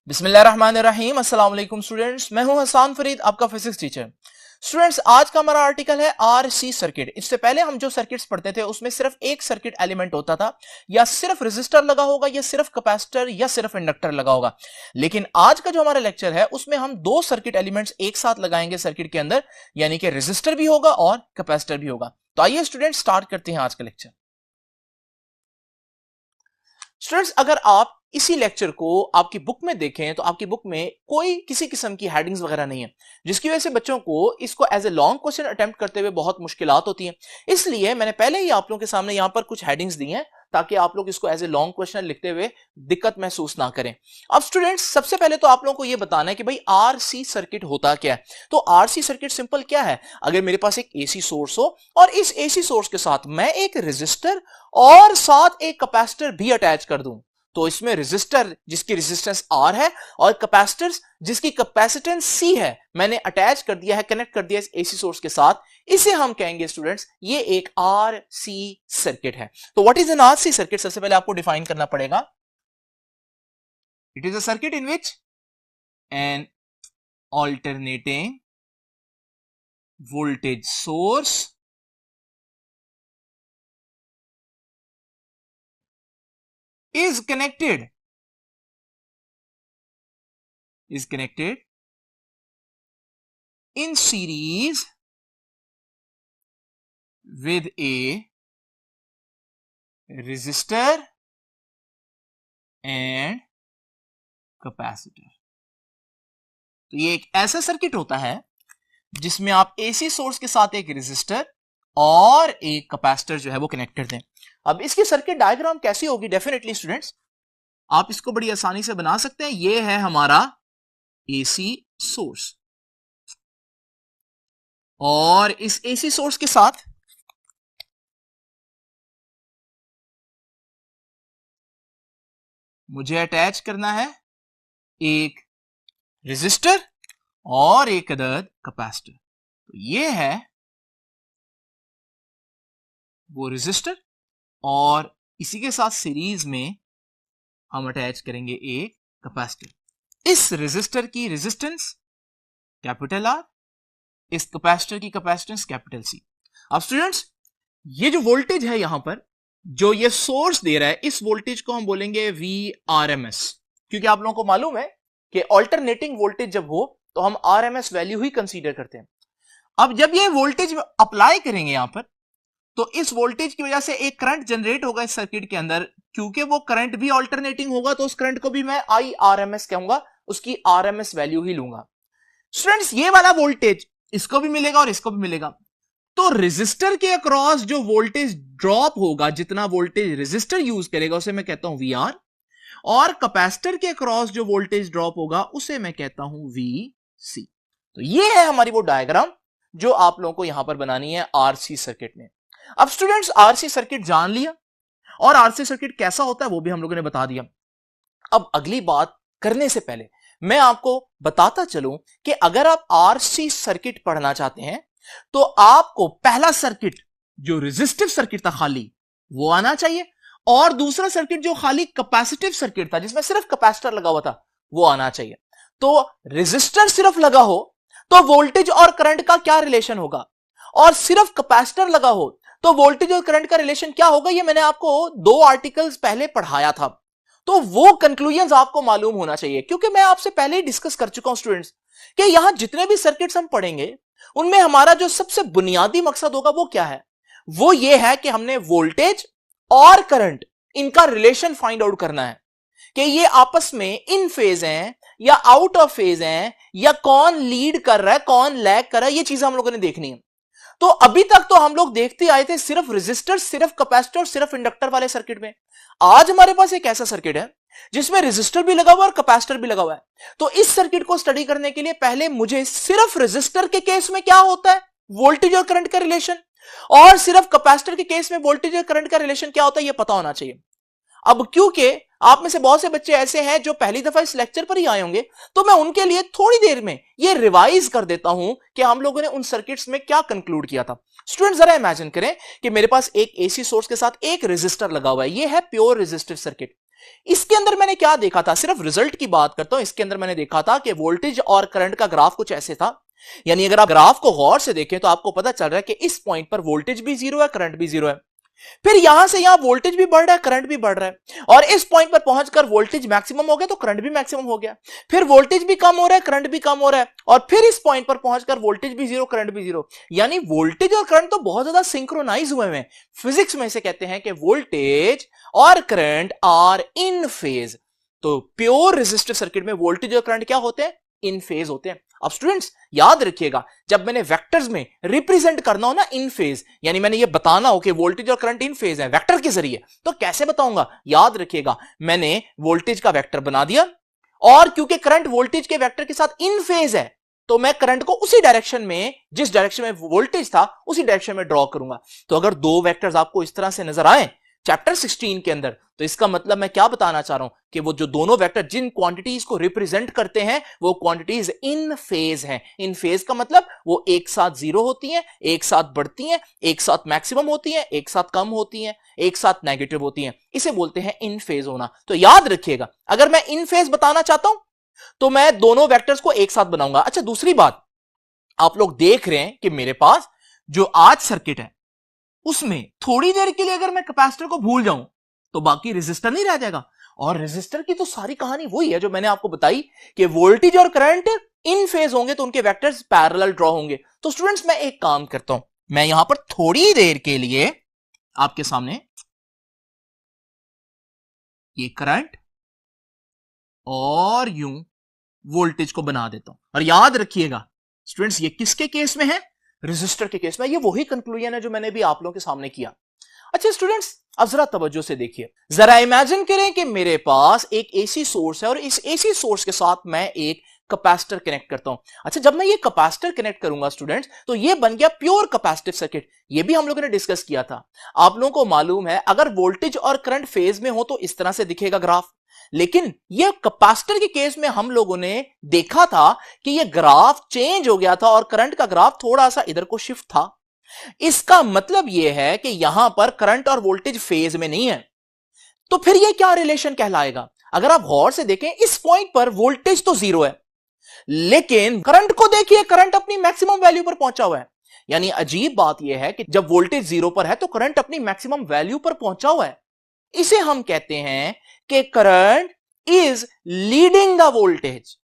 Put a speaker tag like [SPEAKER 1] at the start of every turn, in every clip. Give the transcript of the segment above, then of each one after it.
[SPEAKER 1] बिस्मिल्लाहिर्रहमानिर्रहीम। अस्सलाम वालेकुम स्टूडेंट्स, मैं हूं हसान फरीद, आपका फिजिक्स टीचर। स्टूडेंट्स, आज का हमारा आर्टिकल है आरसी सर्किट। इससे पहले हम जो सर्किट्स पढ़ते थे उसमें सिर्फ एक सर्किट एलिमेंट होता था, या सिर्फ रेजिस्टर लगा होगा, या सिर्फ कैपेसिटर, या सिर्फ इंडक्टर लगा होगा। लेकिन आज का जो हमारा लेक्चर है उसमें हम दो सर्किट एलिमेंट्स एक साथ लगाएंगे सर्किट के अंदर, यानी कि रेजिस्टर भी होगा और कैपेसिटर भी होगा। तो आइए स्टूडेंट्स स्टार्ट करते हैं आज का लेक्चर। स्टूडेंट्स, अगर आप इसी लेक्चर को आपकी बुक में देखें तो आपकी बुक में कोई किसी किस्म की हेडिंग्स वगैरह नहीं है, जिसकी वजह से बच्चों को इसको as a long question attempt करते हुए बहुत मुश्किलात होती हैं। इसलिए मैंने पहले ही आप लोगों के सामने यहां पर कुछ हेडिंग्स दी हैं ताकि आप लोग इसको एज ए लॉन्ग क्वेश्चन लिखते हुए दिक्कत महसूस ना करें। अब स्टूडेंट्स, सबसे पहले तो आप लोगों को यह बताना है कि भाई आरसी सर्किट होता क्या है। तो आरसी सर्किट सिंपल क्या है, अगर मेरे पास एक एसी सोर्स हो और इस एसी सोर्स के साथ मैं एक रेजिस्टर और साथ एक कैपेसिटर भी अटैच कर दूं, तो इसमें रेजिस्टर जिसकी रेजिस्टेंस R है और कैपेसिटर जिसकी कैपेसिटेंस C है, मैंने अटैच कर दिया है, कनेक्ट कर दिया है इस एसी सोर्स के साथ। इसे हम कहेंगे स्टूडेंट्स ये एक RC सर्किट है। तो what is an RC circuit, सबसे पहले आपको डिफाइन करना पड़ेगा। It is a circuit in which N alternating voltage source is connected in series with a resistor and capacitor। तो ये एक ऐसा सर्किट होता है जिसमें आप एसी सोर्स के साथ एक रेजिस्टर और एक कैपेसिटर जो है वो कनेक्ट करते हैं। अब इसकी सर्किट डायग्राम कैसी होगी, डेफिनेटली स्टूडेंट्स आप इसको बड़ी आसानी से बना सकते हैं। ये है हमारा एसी सोर्स और इस एसी सोर्स के साथ मुझे अटैच करना है एक रेजिस्टर और एक अदद कैपेसिटर। तो ये है वो रेजिस्टर और इसी के साथ सीरीज में हम अटैच करेंगे एक कैपेसिटर। इस रेजिस्टर की रेजिस्टेंस कैपिटल R, इस कैपेसिटर की कैपेसिटेंस कैपिटल C। अब स्टूडेंट्स, ये जो वोल्टेज है यहां पर जो ये सोर्स दे रहा है, इस वोल्टेज को हम बोलेंगे VRMS, क्योंकि आप लोगों को मालूम है कि ऑल्टरनेटिंग वोल्टेज जब हो तो हम RMS वैल्यू ही कंसीडर करते हैं। अब जब ये वोल्टेज अप्लाई करेंगे यहां पर, तो इस वोल्टेज की वजह से एक करंट जनरेट होगा इस सर्किट के अंदर। क्योंकि वो करंट भी अल्टरनेटिंग होगा तो उस करंट को भी मैं IRMS कहूंगा, उसकी RMS वैल्यू ही लूंगा। स्टूडेंट्स, ये वाला वोल्टेज इसको भी मिलेगा और इसको भी मिलेगा। तो रेजिस्टर के अक्रॉस जो वोल्टेज ड्रॉप होगा, जितना वोल्टेज रेजिस्टर यूज करेगा उसे मैं कहता हूं VR, और कैपेसिटर के अक्रॉस जो वोल्टेज ड्रॉप होगा उसे मैं कहता हूं VC। तो ये है हमारी वो डायग्राम जो आप लोगों को यहां पर बनानी है RC सर्किट में। अब स्टूडेंट्स, आरसी सर्किट जान लिया और आरसी सर्किट कैसा होता है वो भी हम लोगों ने बता दिया। अब अगली बात करने से पहले मैं आपको बताता चलूं कि अगर आप आरसी सर्किट पढ़ना चाहते हैं तो आपको पहला सर्किट जो रेजिस्टिव सर्किट था खाली वो आना चाहिए, और दूसरा सर्किट जो खाली कैपेसिटिव सर्किट था जिसमें सिर्फ कैपेसिटर लगा हुआ था वो आना चाहिए। तो रेजिस्टर सिर्फ लगा हो तो वोल्टेज और करंट का क्या रिलेशन होगा, और सिर्फ कैपेसिटर लगा हो तो वोल्टेज और करंट का रिलेशन क्या होगा, ये मैंने आपको 2 आर्टिकल्स पहले पढ़ाया था। तो वो कंक्लूजन्स आपको मालूम होना चाहिए, क्योंकि मैं आपसे पहले ही डिस्कस कर चुका हूं स्टूडेंट्स कि यहां जितने भी सर्किट्स हम पढ़ेंगे उनमें हमारा जो सबसे बुनियादी मकसद होगा वो क्या है, वो ये है कि हमने वोल्टेज और करंट इनका रिलेशन फाइंड आउट करना है कि ये आपस में इन फेज हैं या आउट ऑफ फेज हैं, या कौन लीड कर रहा है कौन लैग कर रहा है, ये चीजें हम लोगों ने देखनी है। तो अभी तक तो हम लोग देखते आए थे सिर्फ रेजिस्टर, सिर्फ कैपेसिटर, सिर्फ इंडक्टर वाले सर्किट में। आज हमारे पास एक ऐसा सर्किट है जिसमें रेजिस्टर भी लगा हुआ है और कैपेसिटर भी लगा हुआ है। तो इस सर्किट को स्टडी करने के लिए पहले मुझे सिर्फ रेजिस्टर के केस में क्या होता है, वोल्टेज और करंट का रिलेशन, और सिर्फ कैपेसिटर के केस में वोल्टेज और करंट का रिलेशन क्या होता है, यह पता होना चाहिए। अब क्योंकि आप में से बहुत से बच्चे ऐसे हैं जो पहली दफा इस लेक्चर पर ही आए होंगे, तो मैं उनके लिए थोड़ी देर में ये रिवाइज कर देता हूं कि हम लोगों ने उन सर्किट्स में क्या कंक्लूड किया था। स्टूडेंट, जरा इमेजिन करें कि मेरे पास एक एसी सोर्स के साथ एक रेजिस्टर लगा हुआ है, ये है प्योर रेजिस्टिव सर्किट। इसके अंदर मैंने क्या देखा था, सिर्फ रिजल्ट की बात करता हूं, इसके अंदर मैंने देखा था कि वोल्टेज और करंट का ग्राफ कुछ ऐसे था। यानी अगर आप ग्राफ को गौर से देखें तो आपको पता चल रहा है कि इस पॉइंट पर वोल्टेज भी जीरो है, करंट भी जीरो है। फिर यहां से यहां वोल्टेज भी बढ़ रहा है, करंट भी बढ़ रहा है, और इस पॉइंट पर पहुंचकर वोल्टेज मैक्सिमम हो गया तो करंट भी मैक्सिमम हो गया। फिर वोल्टेज भी कम हो रहा है, करंट भी कम हो रहा है, और फिर इस पॉइंट पर पहुंचकर वोल्टेज भी जीरो, करंट भी जीरो। यानी वोल्टेज और करंट तो बहुत ज्यादा सिंक्रोनाइज हुए हैं। फिजिक्स में से कहते हैं कि वोल्टेज और करंट आर इन फेज। तो प्योर रेजिस्टिव सर्किट में वोल्टेज और करंट क्या होते हैं, इन फेज होते हैं। अब स्टूडेंट्स याद रखिएगा, जब मैंने वेक्टर्स में रिप्रेजेंट करना हो ना इन फेज, यानी मैंने ये बताना हो कि वोल्टेज और करंट इन फेज है वेक्टर के जरिए, तो कैसे बताऊंगा, याद रखिएगा मैंने वोल्टेज का वेक्टर बना दिया, और क्योंकि करंट वोल्टेज के वेक्टर के साथ इन फेज है तो मैं करंट को उसी डायरेक्शन में, जिस डायरेक्शन में वोल्टेज था उसी डायरेक्शन में ड्रॉ करूंगा। तो अगर दो वेक्टर्स आपको इस तरह से नजर आए चैप्टर 16 के अंदर, तो इसका मतलब मैं क्या बताना चाह रहा हूं कि वो जो दोनों वेक्टर जिन क्वांटिटीज को रिप्रेजेंट करते हैं वो क्वांटिटीज इन फेज हैं। इन फेज का मतलब वो एक साथ जीरो होती हैं, एक साथ बढ़ती हैं, एक साथ मैक्सिमम होती हैं, एक साथ कम होती हैं, एक साथ नेगेटिव होती हैं। इसे बोलते हैं इन फेज होना। तो याद रखिएगा, अगर मैं इन फेज बताना चाहता हूं तो मैं दोनों वेक्टर्स को एक साथ बनाऊंगा। अच्छा, दूसरी बात, आप लोग देख रहे हैं कि मेरे पास जो आज सर्किट है उसमें थोड़ी देर के लिए अगर मैं कैपेसिटर को भूल जाऊं तो बाकी रेजिस्टर नहीं रह जाएगा। और रेजिस्टर की तो सारी कहानी वही है जो मैंने आपको बताई कि वोल्टेज और करंट इन फेज होंगे तो उनके वेक्टर्स पैरेलल ड्रॉ होंगे। तो स्टूडेंट्स मैं एक काम करता हूं, मैं यहां पर थोड़ी देर के लिए आपके सामने ये करंट और यूं वोल्टेज को बना देता हूं। और याद रखिएगा स्टूडेंट्स, ये किसके केस में है, रेजिस्टर के केस में। ये वही कंक्लूजन है जो मैंने भी आप लोगों के सामने किया। अच्छा स्टूडेंट्स, अब जरा तवज्जो से देखिए, जरा इमेजिन करें कि मेरे पास एक एसी सोर्स है और इस एसी सोर्स के साथ मैं एक कैपेसिटर कनेक्ट करता हूं। अच्छा, जब मैं ये कैपेसिटर कनेक्ट करूंगा स्टूडेंट्स तो ये बन गया प्योर कैपेसिटिव सर्किट। ये भी हम लोगों ने डिस्कस किया था। आप लोगों को मालूम है अगर वोल्टेज और करंट फेज में हो तो इस तरह से दिखेगा ग्राफ, लेकिन ये कैपेसिटर के केस में हम लोगों ने देखा था कि ये ग्राफ चेंज हो गया था और करंट का ग्राफ थोड़ा सा इधर को शिफ्ट था। इसका मतलब यह है कि यहां पर करंट और वोल्टेज फेज में नहीं है। तो फिर यह क्या रिलेशन कहलाएगा? अगर आप गौर से देखें, इस पॉइंट पर वोल्टेज तो जीरो है, लेकिन करंट को देखिए, करंट अपनी मैक्सिमम वैल्यू पर पहुंचा हुआ है। यानी अजीब बात यह है कि जब वोल्टेज जीरो पर है तो करंट अपनी मैक्सिमम वैल्यू पर पहुंचा हुआ है। इसे हम कहते हैं कि current is leading the voltage.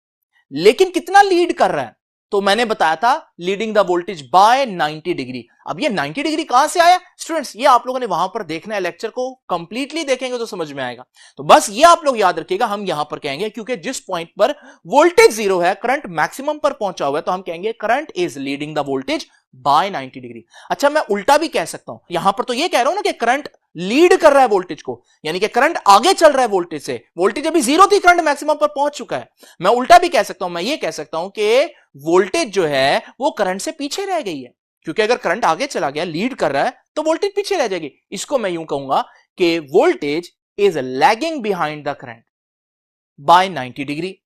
[SPEAKER 1] लेकिन कितना लीड कर रहा है? तो मैंने बताया था leading the voltage bye 90 degree. अब ये 90 डिग्री कहां से आया स्टूडेंट्स? ये आप लोगों ने वहां पर देखना है, लेक्चर को कंप्लीटली देखेंगे तो समझ में आएगा। तो बस ये आप लोग याद रखिएगा, हम यहां पर कहेंगे क्योंकि जिस पॉइंट पर वोल्टेज जीरो है, करंट मैक्सिमम पर पहुंचा हुआ है, तो हम कहेंगे current is leading the voltage bye 90 degree. अच्छा, मैं उल्टा भी कह सकता हूं, यहां पर तो ये कह रहा हूं ना कि करंट लीड कर रहा है वोल्टेज को, यानी कि करंट आगे चल रहा है वोल्टेज से। वोल्टेज अभी जीरो थी, करंट मैक्सिमम पर पहुंच चुका है। मैं उल्टा भी कह सकता हूं, मैं ये कह सकता हूं कि वोल्टेज जो है वो करंट से पीछे रह गई है, क्योंकि अगर करंट आगे चला गया, लीड कर रहा है, तो वोल्टेज पीछे रह जाएगी। इसको मैं यूं कहूंगा कि voltage is lagging behind the current by 90 degree.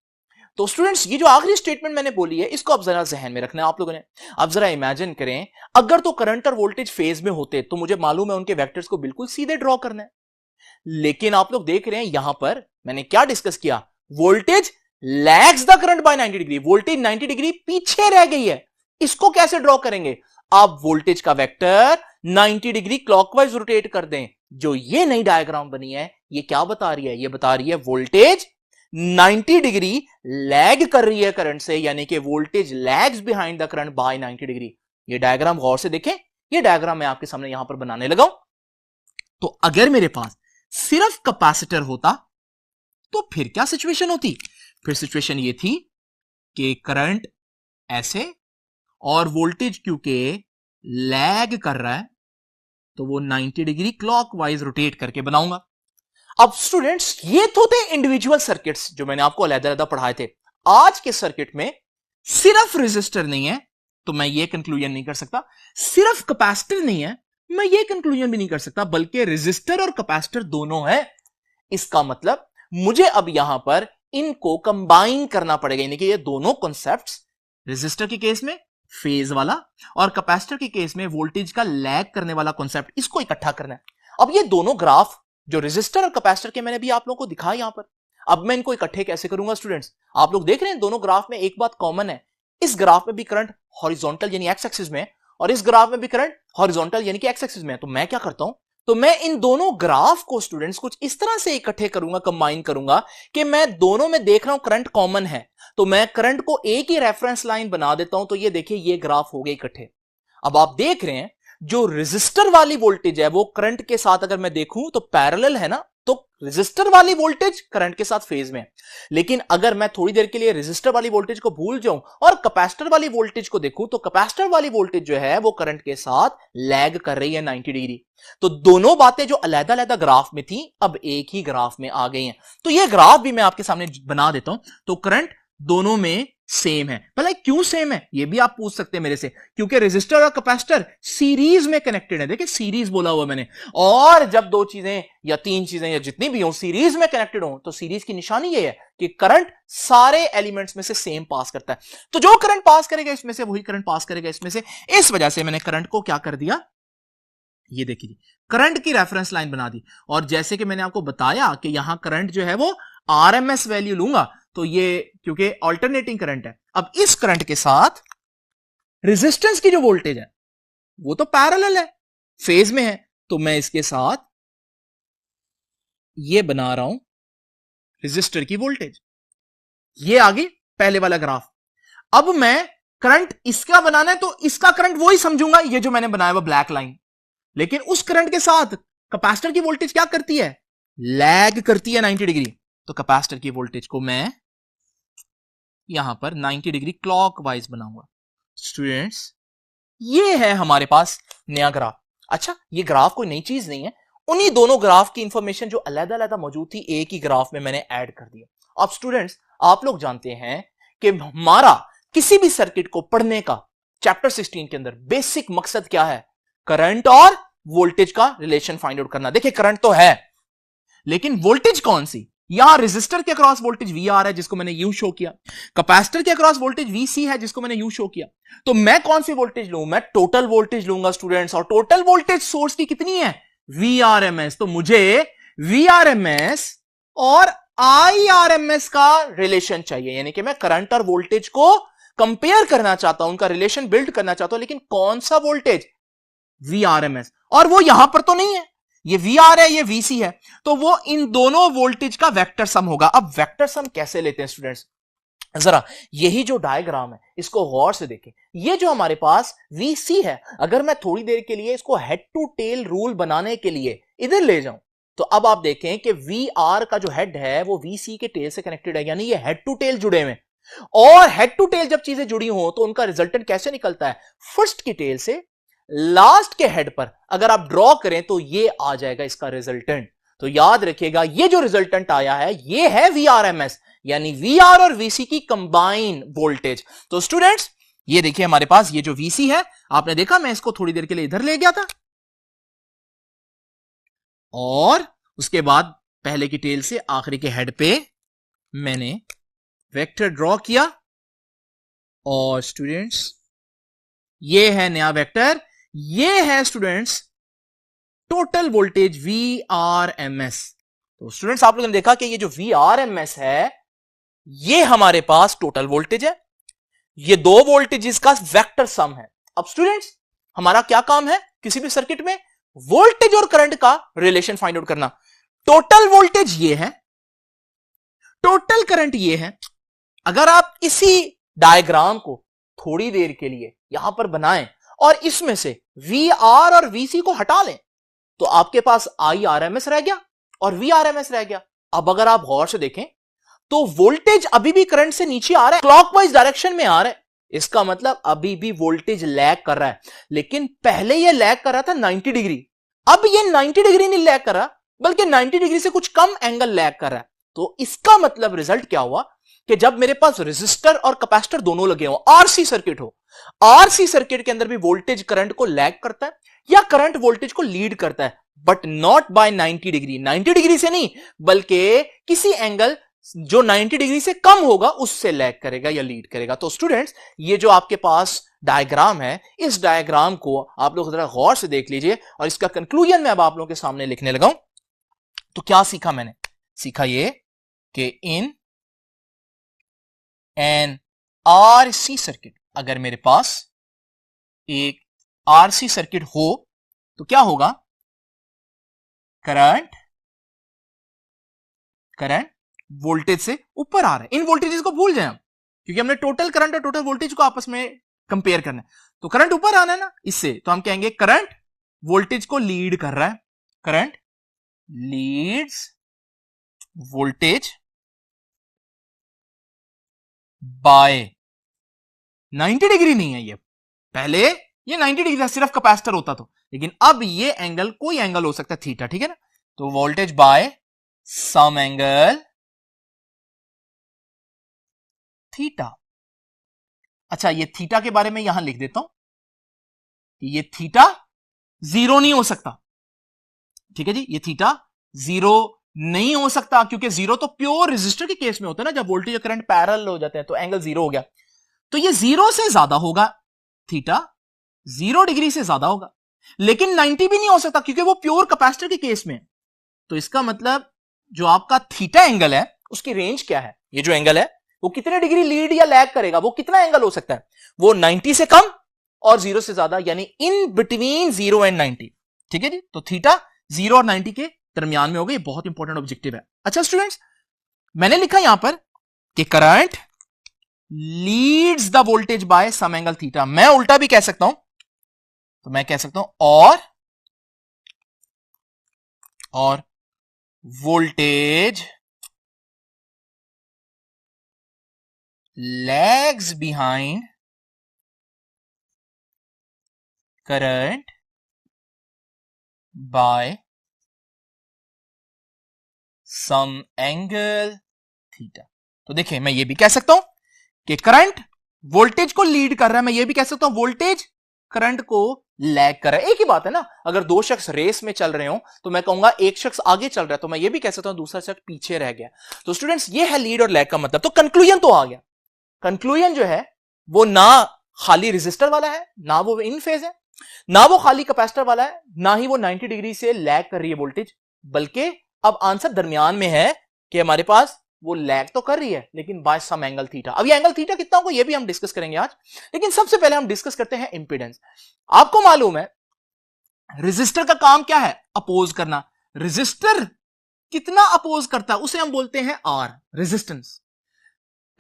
[SPEAKER 1] तो स्टूडेंट्स, ये जो आखिरी स्टेटमेंट मैंने बोली है, इसको अब जरा जहन में रखना है आप लोगों ने। अब जरा इमेजिन करें, अगर तो करंट और वोल्टेज फेज में होते तो मुझे मालूम है उनके वेक्टर्स को बिल्कुल सीधे ड्रॉ करना है। लेकिन आप लोग देख रहे हैं यहां पर मैंने क्या डिस्कस किया, voltage lags the current by 90 degree, voltage 90 degree पीछे रह गई है। इसको कैसे ड्रॉ करेंगे? आप वोल्टेज का वेक्टर 90 डिग्री क्लॉकवाइज रोटेट कर दें। जो ये नई डायग्राम बनी है, ये क्या बता रही है? ये बता रही है वोल्टेज 90 डिग्री लैग कर रही है करंट से, यानी कि voltage lags behind the current by 90 degree. ये डायग्राम गौर से देखें, ये डायग्राम मैं आपके सामने यहां पर बनाने लगा हूं। तो अगर मेरे पास सिर्फ कैपेसिटर होता तो फिर क्या सिचुएशन होती? फिर सिचुएशन ये थी कि करंट ऐसे और वोल्टेज क्योंकि लैग कर रहा है तो वो 90 डिग्री क्लॉकवाइज रोटेट करके बनाऊंगा। अब स्टूडेंट्स, ये तो थे इंडिविजुअल सर्किट्स जो मैंने आपको अलग-अलग पढ़ाए थे। आज के सर्किट में सिर्फ रेजिस्टर नहीं है तो मैं ये कंक्लूजन नहीं कर सकता, सिर्फ कैपेसिटर नहीं है मैं ये कंक्लूजन भी नहीं कर सकता, बल्कि रेजिस्टर और कैपेसिटर दोनों है। इसका मतलब मुझे अब यहां पर इनको कंबाइन करना पड़ेगा, यानी कि ये दोनों कॉन्सेप्ट्स, रेजिस्टर के केस में फेज वाला और कैपेसिटर के केस में वोल्टेज का लैग करने वाला कॉन्सेप्ट, इसको इकट्ठा करना है। अब ये दोनों ग्राफ जो रेजिस्टर और कैपेसिटर के मैंने भी आप लोगों को दिखाया यहां पर। अब मैं इनको इकट्ठे कैसे करूंगा स्टूडेंट्स? आप लोग देख रहे हैं दोनों ग्राफ में एक बात कॉमन है, इस ग्राफ में भी करंट हॉरिजॉन्टल यानी एक्स एक्सिस में और इस ग्राफ में भी करंट हॉरिजॉन्टल यानी कि एक्स एक्सिस में। तो मैं क्या करता हूं, तो मैं इन दोनों ग्राफ को स्टूडेंट्स कुछ इस तरह से इकट्ठे करूंगा, कंबाइन करूंगा कि मैं दोनों में देख रहा हूं करंट कॉमन है, तो मैं करंट को एक ही रेफरेंस लाइन बना देता हूं। तो ये देखिए ये ग्राफ हो गए इकट्ठे। अब आप देख रहे हैं जो रेजिस्टर वाली वोल्टेज है वो करंट के साथ अगर मैं देखूं तो पैरेलल है ना, तो रेजिस्टर वाली वोल्टेज करंट के साथ फेज में है। लेकिन अगर मैं थोड़ी देर के लिए रेजिस्टर वाली वोल्टेज को भूल जाऊं और कैपेसिटर वाली वोल्टेज को देखूं तो कैपेसिटर वाली वोल्टेज जो है वो करंट के साथ लैग कर रही है 90 डिग्री। तो दोनों बातें जो अलग-अलग ग्राफ में थी अब एक ही ग्राफ में आ गई हैं। तो ये ग्राफ भी मैं आपके सामने बना देता हूं। तो करंट दोनों में सेम है। भला क्यों सेम है ये भी आप पूछ सकते हैं मेरे से, क्योंकि रेजिस्टर और कैपेसिटर सीरीज में कनेक्टेड है। देखिए सीरीज बोला हुआ मैंने, और जब दो चीजें या तीन चीजें या जितनी भी हो सीरीज में कनेक्टेड हो तो सीरीज की निशानी ये है कि करंट सारे एलिमेंट्स में से सेम पास करता है। तो जो करंट पास करेगा इसमें से वही करंट पास करेगा इसमें से। इस वजह से मैंने करंट को क्या कर दिया, ये देखिए करंट की रेफरेंस लाइन बना दी। और जैसे कि मैंने आपको बताया कि यहां करंट जो है वो आरएमएस वैल्यू लूंगा, तो ये क्योंकि अल्टरनेटिंग करंट है। अब इस करंट के साथ रेजिस्टेंस की जो वोल्टेज है वो तो पैरेलल है, फेज में है, तो मैं इसके साथ ये बना रहा हूं रेजिस्टर की वोल्टेज। ये आ गई पहले वाला ग्राफ। अब मैं करंट इसका बनाना है तो इसका करंट वही समझूंगा, ये जो मैंने बनाया वो ब्लैक लाइन। लेकिन उस करंट के साथ कैपेसिटर की वोल्टेज क्या करती है, लैग करती है 90 डिग्री। तो कैपेसिटर की वोल्टेज को मैं यहां पर 90 डिग्री क्लॉकवाइज बनाऊंगा। स्टूडेंट्स ये है हमारे पास नया ग्राफ। अच्छा ये ग्राफ कोई नई चीज नहीं है, उन्हीं दोनों ग्राफ की इंफॉर्मेशन जो अलग-अलग मौजूद थी एक ही ग्राफ में मैंने ऐड कर दिया। अब स्टूडेंट्स आप लोग जानते हैं कि हमारा किसी भी सर्किट को पढ़ने का चैप्टर 16 के अंदर बेसिक मकसद क्या है, करंट और वोल्टेज का रिलेशन फाइंड आउट करना। देखिए करंट तो है लेकिन वोल्टेज कौन सी, यहां रेजिस्टर के अक्रॉस वोल्टेज VR है जिसको मैंने यू शो किया, कैपेसिटर के अक्रॉस वोल्टेज VC है जिसको मैंने यू शो किया। तो मैं कौन सी वोल्टेज लूं, मैं टोटल वोल्टेज लूंगा स्टूडेंट्स। और टोटल वोल्टेज सोर्स की कितनी है, VRMS। तो मुझे VRMS और IRMS का रिलेशन चाहिए, यानी कि मैं करंट और वोल्टेज को कंपेयर करना चाहता हूं, उनका रिलेशन बिल्ड करना चाहता हूं। लेकिन कौन सा वोल्टेज, VRMS, और वो यहां पर तो नहीं है, ये VR है ये VC है, तो वो इन दोनों वोल्टेज का वेक्टर सम होगा। अब वेक्टर सम कैसे लेते हैं स्टूडेंट्स, जरा यही जो डायग्राम है इसको गौर से देखें। ये जो हमारे पास VC है, अगर मैं थोड़ी देर के लिए इसको हेड टू टेल रूल बनाने के लिए इधर ले जाऊं तो अब आप देखें कि VR का जो हेड है वो VC के टेल से कनेक्टेड है, यानी ये हेड टू टेल जुड़े हुए। और हेड टू टेल जब चीजें जुड़ी हो तो उनका रिजल्टेंट कैसे निकलता है, फर्स्ट की टेल से लास्ट के हेड पर अगर आप ड्रॉ करें तो ये आ जाएगा इसका रिजल्टेंट। तो याद रखिएगा ये जो रिजल्टेंट आया है ये है VRMS, यानी VR और VC की कंबाइन वोल्टेज। तो स्टूडेंट्स ये देखिए हमारे पास ये जो VC है, आपने देखा मैं इसको थोड़ी देर के लिए इधर ले गया था और उसके बाद पहले की टेल से आखिरी के हेड पे मैंने वेक्टर ड्रॉ किया। और स्टूडेंट्स ये है नया वेक्टर, ये है स्टूडेंट्स टोटल वोल्टेज VRMS। तो स्टूडेंट्स आप लोगों ने देखा कि ये जो VRMS है ये हमारे पास टोटल वोल्टेज है, ये दो वोल्टेजेस का वेक्टर सम है। अब स्टूडेंट्स हमारा क्या काम है किसी भी सर्किट में, वोल्टेज और करंट का रिलेशन फाइंड आउट करना। टोटल वोल्टेज ये है, टोटल करंट ये है। अगर आप इसी डायग्राम को थोड़ी देर के लिए यहां पर बनाएं और इसमें से VR और VC को हटा लें तो आपके पास IRMS रह गया और VRMS रह गया। अब अगर आप गौर से देखें तो वोल्टेज अभी भी करंट से नीचे आ रहा है, क्लॉकवाइज डायरेक्शन में आ रहा है। इसका मतलब अभी भी वोल्टेज लैग कर रहा है, लेकिन पहले यह लैग कर रहा था 90 डिग्री, अब यह 90 डिग्री नहीं लैग कर रहा बल्कि 90 डिग्री से कुछ कम एंगल लैग कर रहा है। तो इसका मतलब रिजल्ट क्या हुआ कि जब मेरे पास रेजिस्टर और कैपेसिटर दोनों लगे हो, RC सर्किट हो, RC सर्किट के अंदर भी वोल्टेज करंट को लैग करता है या करंट वोल्टेज को लीड करता है, but not by 90 degree. 90 degree से नहीं बल्कि किसी एंगल जो 90 डिग्री से कम होगा उससे लैग करेगा या लीड करेगा। तो स्टूडेंट्स ये जो आपके पास डायग्राम है, इस डायग्राम को आप लोग जरा गौर से देख लीजिए और इसका कंक्लूजन मैं अब आप लोगों के सामने लिखने लगा हूं। तो क्या सीखा मैंने? सीखा ये कि इन एन आरसी सर्किट, अगर मेरे पास एक आरसी सर्किट हो तो क्या होगा? करंट वोल्टेज से ऊपर आ रहा है। इन वोल्टेजेस को भूल जाए हम, क्योंकि हमने टोटल करंट और टोटल वोल्टेज को आपस में कंपेयर करना है। तो करंट ऊपर आना है ना इससे, तो हम कहेंगे करंट वोल्टेज को लीड कर रहा है। Current Leeds voltage bye 90 degree. नहीं है ये, पहले ये 90 डिग्री था, सिर्फ कैपेसिटर होता तो, लेकिन अब ये एंगल कोई एंगल हो सकता है थीटा, ठीक है ना। तो voltage by some angle theta. अच्छा, ये थीटा के बारे में यहां लिख देता हूं कि ये थीटा जीरो नहीं हो सकता, ठीक है जी। ये थीटा जीरो नहीं हो सकता, क्योंकि जीरो तो प्योर रेजिस्टर के केस में होता है ना, जब वोल्टेज और करंट पैरेलल हो जाते हैं तो एंगल जीरो हो गया। तो ये जीरो से ज्यादा होगा, थीटा 0 डिग्री से ज्यादा होगा, लेकिन 90 भी नहीं हो सकता क्योंकि वो प्योर कैपेसिटर के केस में। तो इसका मतलब जो आपका थीटा एंगल है उसकी रेंज क्या है? ये जो एंगल है वो कितने डिग्री लीड या लैग करेगा, वो कितना एंगल हो सकता है? वो 90 से कम और 0 से ज्यादा, यानी इन बिटवीन 0 एंड 90, ठीक है जी। तो थीटा 0 और 90 के दरमियान में होगा। ये बहुत इंपॉर्टेंट ऑब्जेक्टिव है। अच्छा स्टूडेंट्स, मैंने लिखा यहां पर कि current leads the voltage by some angle theta. मैं उल्टा भी कह सकता हूं, तो मैं कह सकता हूं और voltage lags behind current by some angle theta। तो देखिए, मैं ये भी कह सकता हूं कि करंट वोल्टेज को लीड कर रहा है, मैं ये भी कह सकता हूं वोल्टेज करंट को लैग कर रहा है। एक ही बात है ना, अगर दो शख्स रेस में चल रहे हो तो मैं कहूंगा एक शख्स आगे चल रहा है, तो मैं ये भी कह सकता हूं दूसरा शख्स पीछे रह गया। तो स्टूडेंट्स, ये है लीड और लैग का मतलब। तो कंक्लूजन तो आ गया। कंक्लूजन जो है वो ना खाली रेजिस्टर वाला है, ना वो इन फेज है, ना वो खाली कैपेसिटर वाला है, ना ही वो 90 डिग्री से लैग कर रही है वोल्टेज, बल्कि अब आंसर दरमियान में है कि हमारे पास वो लैग तो कर रही है लेकिन बाय सम एंगल थीटा। अब ये एंगल थीटा कितना होगा ये भी हम डिस्कस करेंगे आज, लेकिन सबसे पहले हम डिस्कस करते हैं इंपीडेंस। आपको मालूम है रेजिस्टर का काम क्या है? अपोज करना। रेजिस्टर कितना अपोज करता है उसे हम बोलते हैं आर, रेजिस्टेंस।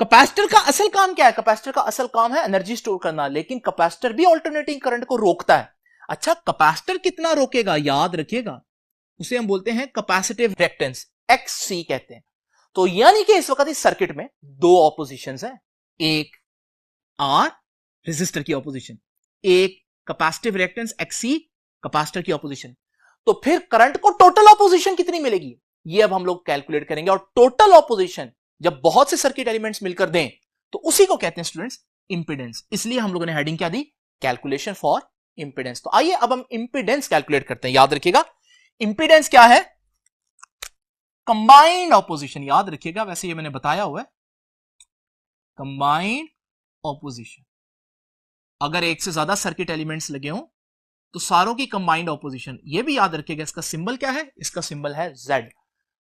[SPEAKER 1] कैपेसिटर का असल काम क्या है? कैपेसिटर का असल काम है एनर्जी स्टोर करना, लेकिन कैपेसिटर भी अल्टरनेटिंग करंट को रोकता है। अच्छा, कैपेसिटर कितना रोकेगा? याद रखिएगा, उसे हम बोलते हैं कैपेसिटिव रिएक्टेंस, XC कहते हैं। तो यानी कि इस वक्त इस सर्किट में दो ऑपोजिशंस हैं, एक आर रेजिस्टर की ऑपोजिशन, एक कैपेसिटिव रिएक्टेंस XC कैपेसिटर की ऑपोजिशन। तो फिर करंट को टोटल ऑपोजिशन कितनी मिलेगी ये अब हम लोग कैलकुलेट करेंगे। और टोटल ऑपोजिशन जब बहुत से सर्किट एलिमेंट्स मिलकर दें तो उसी को कहते हैं स्टूडेंट्स इंपीडेंस। इसलिए हम लोगों ने हेडिंग क्या दी? Calculation for impedance. तो आइए अब हम इंपीडेंस कैलकुलेट करते हैं। याद रखिएगा इंपीडेंस क्या है? Combined opposition. याद रखिएगा, वैसे ये मैंने बताया हुआ है, कंबाइंड ऑपोजिशन। अगर एक से ज्यादा सर्किट एलिमेंट्स लगे हों तो सारों की कंबाइंड ऑपोजिशन। ये भी याद रखिएगा, इसका सिंबल क्या है? इसका सिंबल है Z।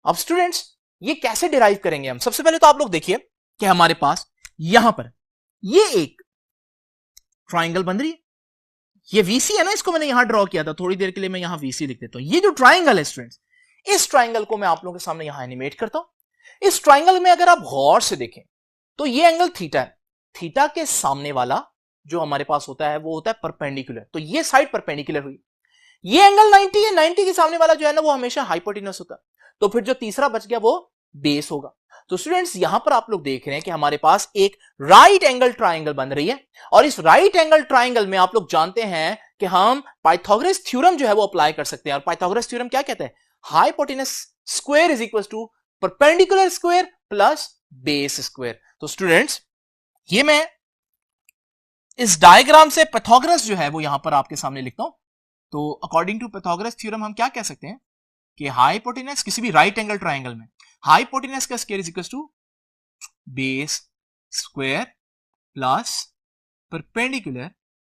[SPEAKER 1] अब स्टूडेंट्स, ये कैसे डिराइव करेंगे हम? सबसे पहले तो आप लोग देखिए कि हमारे पास यहां पर ये एक ट्राइंगल बन रही है। ये VC है ना, इसको मैंने यहां ड्रॉ किया था, थोड़ी देर के लिए मैं यहां VC लिख देता हूं। ये जो ट्राइंगल है स्टूडेंट्स, इस ट्राइंगल को मैं आप लोगों के सामने यहां एनिमेट करता हूं। इस ट्राइंगल में अगर आप गौर से देखें तो ये एंगल थीटा है। थीटा के सामने वाला जो हमारे पास होता है वो होता है परपेंडिकुलर, तो ये साइड परपेंडिकुलर हुई। ये एंगल 90 है, 90 के सामने वाला जो है ना वो हमेशा हाइपोटेन्यूस होता है। तो फिर जो तीसरा बच गया वो बेस होगा। तो स्टूडेंट्स, यहां पर आप लोग देख रहे हैं कि हमारे पास एक राइट एंगल ट्राइंगल बन रही है, और इस राइट एंगल ट्राइंगल में आप लोग जानते हैं कि हम पाइथागोरस थ्योरम जो है वो अप्लाई कर सकते हैं। और पाइथागोरस थ्योरम क्या कहते हैं? Hypotenuse square is equal to perpendicular square plus base square. तो स्टूडेंट्स, ये मैं इस डायग्राम से पाइथागोरस जो है वो यहां पर आपके सामने लिखता हूं। तो अकॉर्डिंग टू पाइथागोरस थ्योरम हम क्या कह सकते हैं कि हाइपोटेनस किसी भी राइट एंगल ट्राइंगल में हाइपोटेनस का square is equal to base square plus perpendicular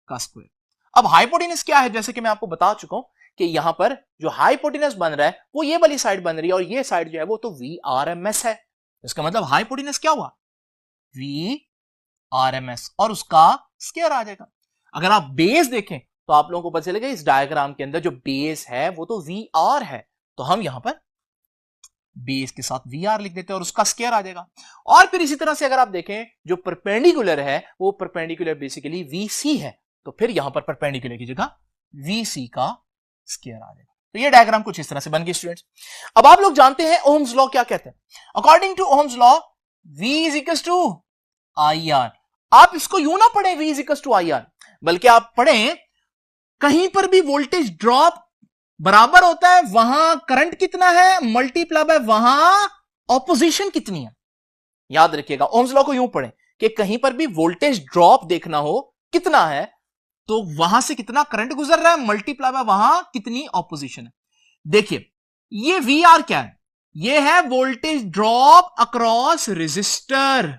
[SPEAKER 1] का स्क्वायर। अब हाइपोटेनस क्या है? जैसे कि मैं आपको बता चुका हूं कि यहां पर जो हाइपोटेनस बन रहा है वो ये वाली साइड बन रही है और ये साइड जो है वो तो VRMS है। इसका मतलब हाइपोटेनस क्या हुआ? VRMS और उसका स्क्वायर आ जाएगा। अगर आप बेस देखें तो आप लोगों को पता चलेगा इस डायग्राम के अंदर जो बेस है वो तो VR है, तो हम यहां पर बेस के साथ VR लिख देते हैं और उसका स्क्वायर आ जाएगा। और फिर इसी तरह से अगर आप देखें जो परपेंडिकुलर है वो परपेंडिकुलर बेसिकली VC है, तो फिर यहां पर परपेंडिकुलर की जगह VC का स्क्वायर आ जाएगा। तो ये डायग्राम कुछ इस तरह से बन गई स्टूडेंट्स। अब आप लोग जानते हैं ओम्स लॉ क्या कहते हैं। According to Ohm's law V is equal to IR। आप इसको यूं ना पढ़े V is equal to IR, बल्कि आप पढ़ें कहीं पर भी वोल्टेज ड्रॉप बराबर होता है वहां करंट कितना है मल्टीप्लाई बाय वहां ऑपोजिशन कितनी है। याद रखिएगा ओम्स लॉ को यूं पढ़ें कि कहीं पर भी वोल्टेज ड्रॉप देखना हो कितना है तो वहां से कितना करंट गुजर रहा है मल्टीप्लाई बाय वहां कितनी ऑपोजिशन है। देखिए ये VR क्या है? ये है वोल्टेज ड्रॉप अक्रॉस रेजिस्टर।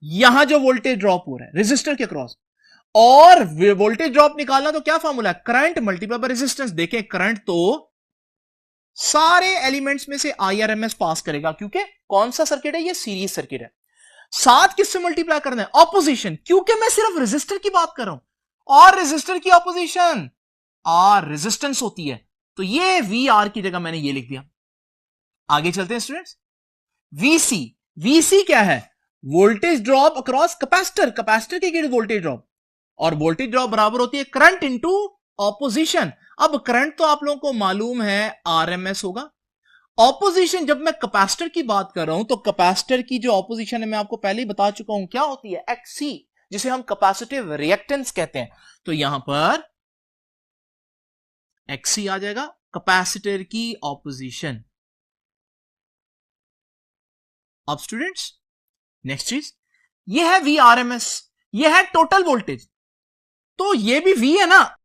[SPEAKER 1] यहां जो वोल्टेज ड्रॉप हो रहा है रेजिस्टर के अक्रॉस, और वोल्टेज ड्रॉप निकालना तो क्या फॉर्मूला है? Current multiply by resistance. देखें करंट तो सारे एलिमेंट्स में से IRMS पास करेगा क्योंकि कौन सा सर्किट है? ये सीरीज सर्किट है। साथ किससे मल्टीप्लाई करना है? ऑपोजिशन, क्योंकि मैं सिर्फ रेजिस्टर की बात कर रहा हूं और रेजिस्टर की ऑपोजिशन R रेजिस्टेंस होती है, तो ये VR की जगह मैंने ये लिख दिया। आगे चलते हैं स्टूडेंट्स। VC क्या है? Voltage drop across capacitor. Capacitor की वोल्टेज ड्रॉप, और वोल्टेज ड्रॉप बराबर होती है करंट इनटू ऑपोजिशन। अब करंट तो आप लोगों को मालूम है RMS होगा। ऑपोजिशन जब मैं कैपेसिटर की बात कर रहा हूं तो कैपेसिटर की जो ऑपोजिशन है मैं आपको पहले ही बता चुका हूं क्या होती है? XC, जिसे हम कैपेसिटिव रिएक्टेंस कहते हैं। तो यहां पर XC आ जाएगा कैपेसिटर की ऑपोजिशन। अब स्टूडेंट्स नेक्स्ट चीज, ये है VRMS, ये है टोटल वोल्टेज। तो ये भी V है ना,